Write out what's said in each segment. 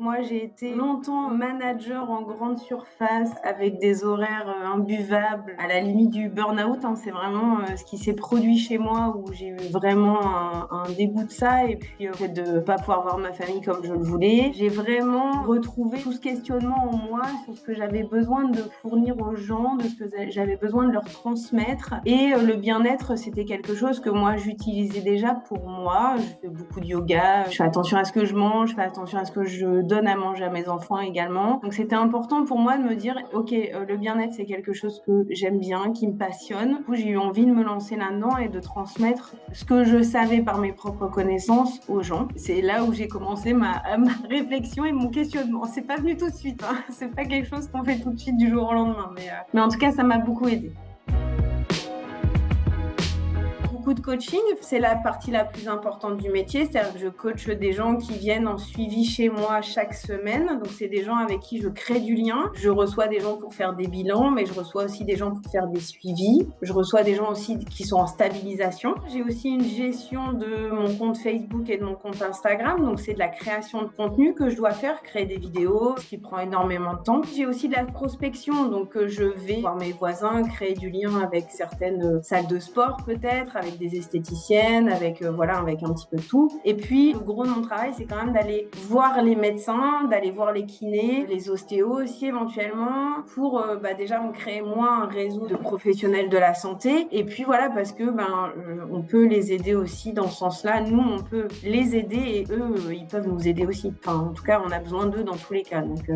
Moi, j'ai été longtemps manager en grande surface avec des horaires imbuvables, à la limite du burn-out. C'est vraiment ce qui s'est produit chez moi où j'ai eu vraiment un dégoût de ça et puis le fait de pas pouvoir voir ma famille comme je le voulais. J'ai vraiment retrouvé tout ce questionnement en moi sur ce que j'avais besoin de fournir aux gens, de ce que j'avais besoin de leur transmettre. Et le bien-être, c'était quelque chose que moi, j'utilisais déjà pour moi. Je fais beaucoup de yoga, je fais attention à ce que je mange, je fais attention à ce que je donne à manger à mes enfants également. Donc c'était important pour moi de me dire, ok, le bien-être, c'est quelque chose que j'aime bien, qui me passionne. Du coup, j'ai eu envie de me lancer là-dedans et de transmettre ce que je savais par mes propres connaissances aux gens. C'est là où j'ai commencé ma réflexion et mon questionnement. C'est pas venu tout de suite, hein. C'est pas quelque chose qu'on fait tout de suite du jour au lendemain, mais en tout cas, ça m'a beaucoup aidé. De coaching, c'est la partie la plus importante du métier, c'est-à-dire que je coach des gens qui viennent en suivi chez moi chaque semaine, donc c'est des gens avec qui je crée du lien. Je reçois des gens pour faire des bilans, mais je reçois aussi des gens pour faire des suivis. Je reçois des gens aussi qui sont en stabilisation. J'ai aussi une gestion de mon compte Facebook et de mon compte Instagram, donc c'est de la création de contenu que je dois faire, créer des vidéos, ce qui prend énormément de temps. J'ai aussi de la prospection, donc je vais voir mes voisins, créer du lien avec certaines salles de sport peut-être, avec des esthéticiennes, avec avec un petit peu de tout. Et puis, le gros de mon travail, c'est quand même d'aller voir les médecins, d'aller voir les kinés, les ostéos aussi éventuellement, pour déjà me créer moi un réseau de professionnels de la santé. Et puis voilà, parce que on peut les aider aussi dans ce sens-là. Nous, on peut les aider et eux, ils peuvent nous aider aussi. Enfin, en tout cas, on a besoin d'eux dans tous les cas. Donc,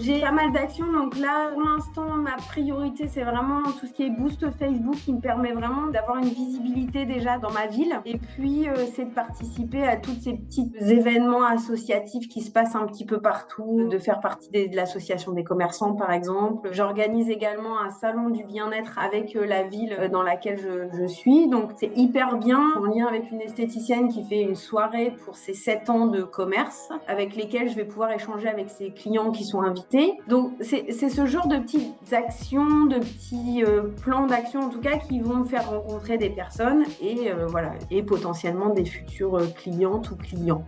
j'ai pas mal d'actions, donc là, pour l'instant, ma priorité, c'est vraiment tout ce qui est boost Facebook qui me permet vraiment d'avoir une visibilité déjà dans ma ville. Et puis, c'est de participer à tous ces petits événements associatifs qui se passent un petit peu partout, de faire partie de l'association des commerçants, par exemple. J'organise également un salon du bien-être avec la ville dans laquelle je suis. Donc, c'est hyper bien, en lien avec une esthéticienne qui fait une soirée pour ses 7 ans de commerce, avec lesquels je vais pouvoir échanger avec ses clients qui sont invités. Donc, c'est ce genre de petites actions, de petits plans d'action, en tout cas, qui vont me faire rencontrer des personnes et potentiellement des futures clientes ou clients.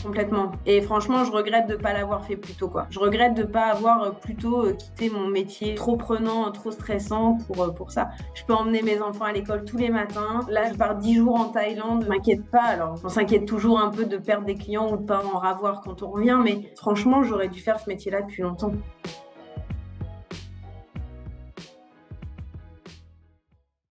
Complètement. Et franchement, je regrette de ne pas l'avoir fait plus tôt, quoi. Je regrette de ne pas avoir plutôt quitté mon métier trop prenant, trop stressant pour ça. Je peux emmener mes enfants à l'école tous les matins. Là, je pars 10 jours en Thaïlande. Je m'inquiète pas. Alors, on s'inquiète toujours un peu de perdre des clients ou de pas en ravoir quand on revient. Mais franchement, j'aurais dû faire ce métier-là depuis longtemps.